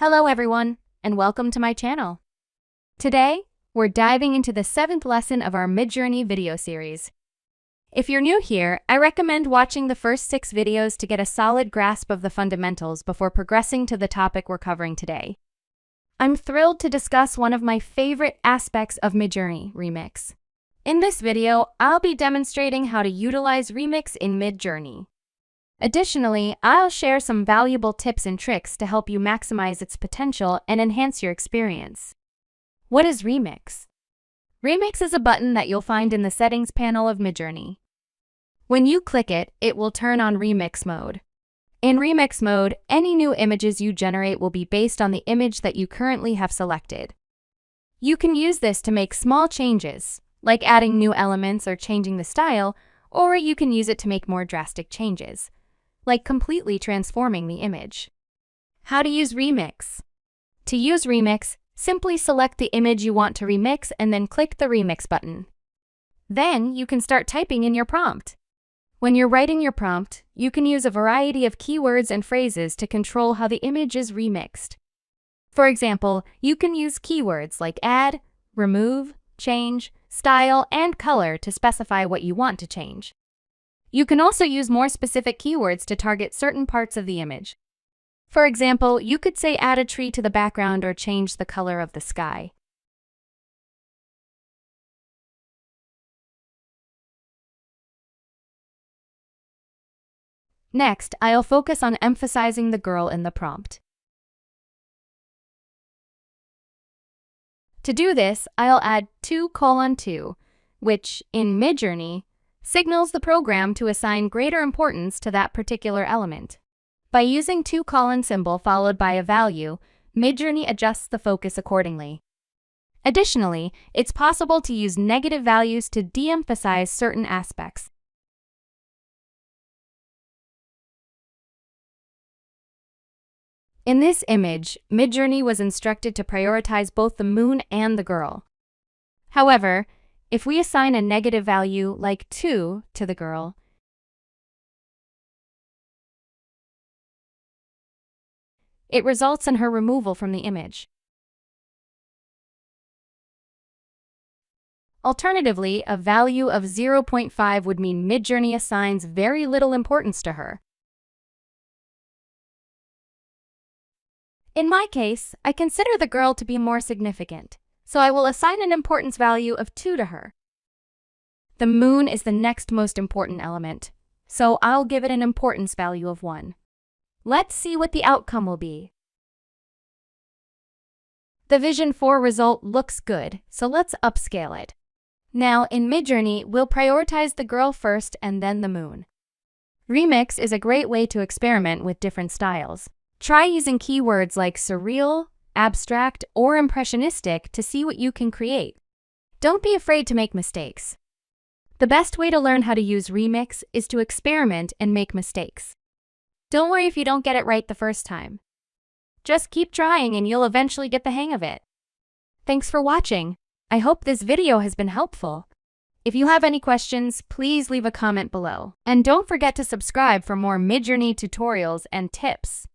Hello everyone, and welcome to my channel. Today, we're diving into the 7th lesson of our Midjourney video series. If you're new here, I recommend watching the first 6 videos to get a solid grasp of the fundamentals before progressing to the topic we're covering today. I'm thrilled to discuss one of my favorite aspects of Midjourney, ReMix. In this video, I'll be demonstrating how to utilize ReMix in Midjourney. Additionally, I'll share some valuable tips and tricks to help you maximize its potential and enhance your experience. What is ReMix? ReMix is a button that you'll find in the settings panel of Midjourney. When you click it, it will turn on ReMix mode. In ReMix mode, any new images you generate will be based on the image that you currently have selected. You can use this to make small changes, like adding new elements or changing the style, or you can use it to make more drastic changes, like completely transforming the image. How to use ReMix? To use ReMix, simply select the image you want to remix and then click the Remix button. Then you can start typing in your prompt. When you're writing your prompt, you can use a variety of keywords and phrases to control how the image is remixed. For example, you can use keywords like add, remove, change, style, and color to specify what you want to change. You can also use more specific keywords to target certain parts of the image. For example, you could say add a tree to the background or change the color of the sky. Next, I'll focus on emphasizing the girl in the prompt. To do this, I'll add 2:2, which, in Midjourney, signals the program to assign greater importance to that particular element. By using 2: symbol followed by a value, Midjourney adjusts the focus accordingly. Additionally, it's possible to use negative values to de-emphasize certain aspects. In this image, Midjourney was instructed to prioritize both the moon and the girl. However, if we assign a negative value like 2 to the girl, it results in her removal from the image. Alternatively, a value of 0.5 would mean Midjourney assigns very little importance to her. In my case, I consider the girl to be more significant, so I will assign an importance value of 2 to her. The moon is the next most important element, so I'll give it an importance value of 1. Let's see what the outcome will be. The Vision 4 result looks good, so let's upscale it. Now, in Midjourney, we'll prioritize the girl first and then the moon. ReMix is a great way to experiment with different styles. Try using keywords like surreal, abstract, or impressionistic to see what you can create. Don't be afraid to make mistakes. The best way to learn how to use ReMix is to experiment and make mistakes. Don't worry if you don't get it right the first time. Just keep trying and you'll eventually get the hang of it. Thanks for watching. I hope this video has been helpful. If you have any questions, please leave a comment below. And don't forget to subscribe for more Midjourney tutorials and tips.